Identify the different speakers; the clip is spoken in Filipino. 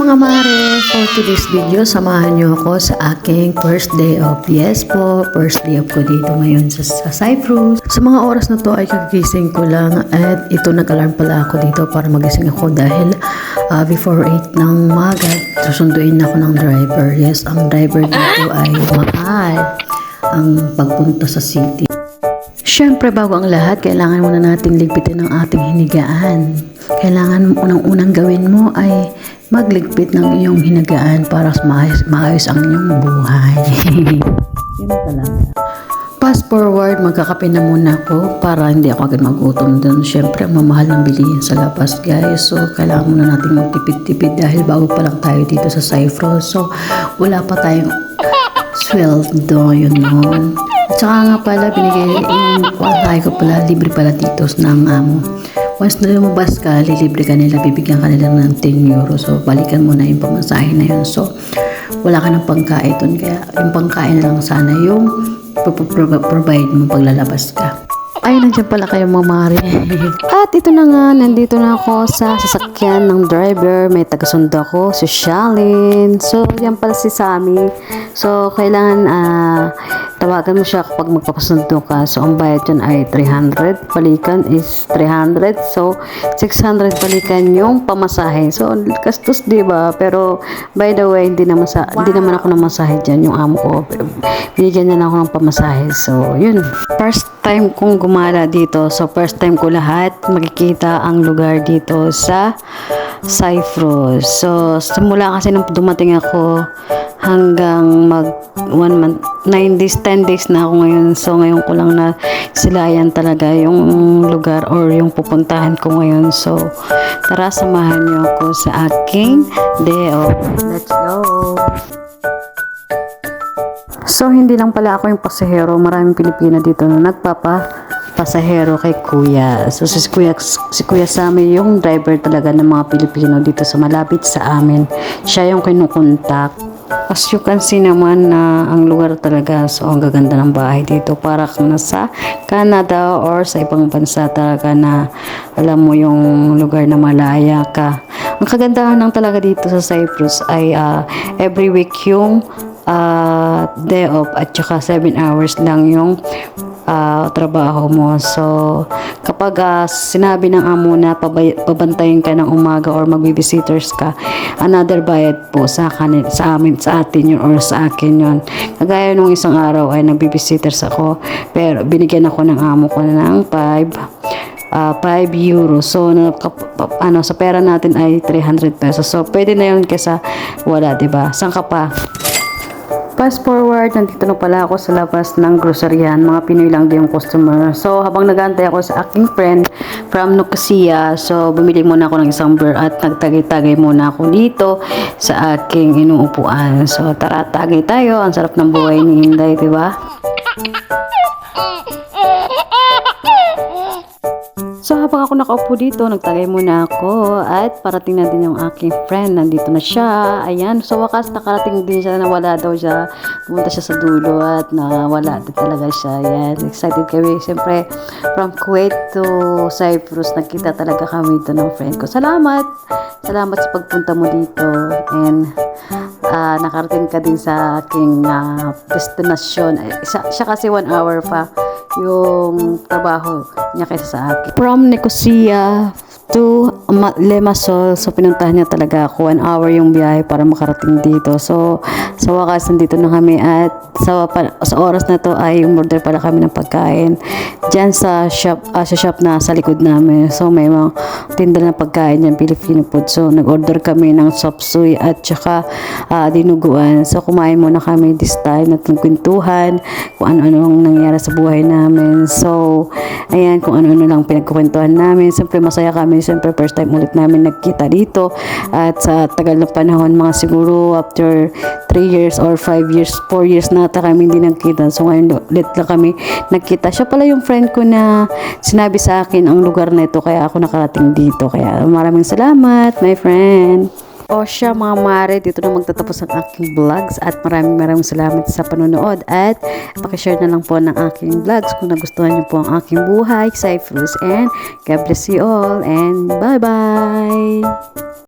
Speaker 1: mga mare! For today's video, samahan niyo ako sa aking first day of first day of ko dito ngayon sa Cyprus. Sa mga oras na to ay kagising ko lang at ito nag-alarm pala ako dito para magising ako dahil before 8 ng umaga, susunduin ako ng driver. Yes, ang driver dito ay mahal ang pagpunta sa city. Siyempre, bago ang lahat, kailangan muna nating ligpitin ang ating hinigaan. Kailangan unang-unang gawin mo ay magligpit ng iyong hinagaan para maayos ang iyong buhay. Yun talaga. Fast forward, magkakape na muna ako para hindi ako agad magutom dun. Siyempre, ang mamahal ng bilihin sa labas, guys. So, kailangan muna natin magtipid-tipid dahil bago pa lang tayo dito sa Cyprus. So, wala pa tayong sweldo, yun nun. At saka nga pala, binigay yung wifi ko pala, libre pala dito ng amo. Once na lumabas ka, lilibre ka nila, bibigyan ka nila ng 10 euro. So, balikan mo na yung pamasahe na yun. So, wala ka ng pangkain doon. Kaya, yung pangkain lang sana yung provide mo paglalabas ka. Ay, nandiyan pala kayo mga mare. At ito na nga, nandito na ako sa sasakyan ng driver. May tagasundo ako, si Shalyn. So, yan pala si Sammy. So, kailangan tawagan mo siya kapag magpapasundo ka. So, ang bayad dyan ay 300. Balikan is 300. So, 600 balikan yung pamasahe. So, gastos, diba? Pero, by the way, hindi naman ako namasahe dyan. Yung amo ko, binigyan niya na ako ng pamasahe. So, yun. First time kong gumala dito. So, first time ko lahat makikita ang lugar dito sa Cyprus. So, simula kasi nung dumating ako hanggang 1 month, 9 days, 10 days na ako ngayon. So, ngayon ko lang na silayan talaga yung lugar or yung pupuntahan ko ngayon. So, tara, samahan niyo ako sa aking day off. Let's go! So, hindi lang pala ako yung pasahero. Maraming Pilipino dito na pasahero kay Kuya. So, si Kuya Sammy yung driver talaga ng mga Pilipino dito sa malapit sa amin. Siya yung kinukontak. As you can see naman na ang lugar talaga, so ang gaganda ng bahay dito, para kang nasa Canada or sa ibang bansa talaga na alam mo yung lugar na malaya ka. Ang kagandahan ng talaga dito sa Cyprus ay every week yung day off at saka 7 hours lang yung trabaho mo. So, kapag sinabi ng amo na pabantayin ka ng umaga or magbi-visitors ka, another bayad po sa atin yun or sa akin yun. Kagaya nung isang araw ay nagbi-visitors ako, pero binigyan ako ng amo ko ng 5 euro. So, sa pera natin ay 300 pesos. So, pwede na yun kesa wala, diba? Saan ka pa? Fast forward, nandito na pala ako sa labas ng groceryan. Mga Pinoy lang din yung customer. So, habang nag-aantay ako sa aking friend from Nicosia, so, bumili muna ako ng isang beer at nagtagay-tagay muna ako dito sa aking inuupuan. So, tara, tagay tayo. Ang sarap ng buhay ni Inday, diba? So, habang ako nakaupo dito, nagtagay muna ako at parating na din yung aking friend. Nandito na siya. Ayan. So, wakas nakarating din siya. Nawala daw siya. Pumunta siya sa dulo at nawala din talaga siya. Ayan. Excited kami. Siyempre, from Kuwait to Cyprus, nagkita talaga kami ito ng friend ko. Salamat! Salamat sa pagpunta mo dito. And, nakarating ka din sa aking destination. Siya kasi 1 hour pa yung trabaho niya kaysa sa akin. From Nicosia to Limassol, so pinuntahan niya talaga ako. 1 hour yung biyahe para makarating dito. So, sa wakas, nandito na kami at sa oras na to ay umorder pala kami ng pagkain dyan sa shop na sa likod namin. So, may mga tinda na pagkain dyan, Filipino food. So, nag-order kami ng chop suey at saka dinuguan. So, kumain muna kami this time at nagkwentuhan kung ano-ano ang nangyari sa buhay namin. So, ayan, kung ano-ano lang pinagkukwentuhan namin. Siyempre, masaya kami. Siyempre, first time ulit namin nagkita dito. At sa tagal ng panahon, mga siguro after 3 years or 5 years, 4 years na kami hindi nagkita. So, ngayon ulit lang kami nagkita. Siya pala yung friend ko na sinabi sa akin ang lugar na ito. Kaya ako nakarating dito. Kaya maraming salamat, my friend. O siya mga mare, dito na magtatapos ang aking vlogs at maraming salamat sa panonood at pakishare na lang po ng aking vlogs kung nagustuhan niyo po ang aking buhay, Cyprus, and God bless you all and bye bye!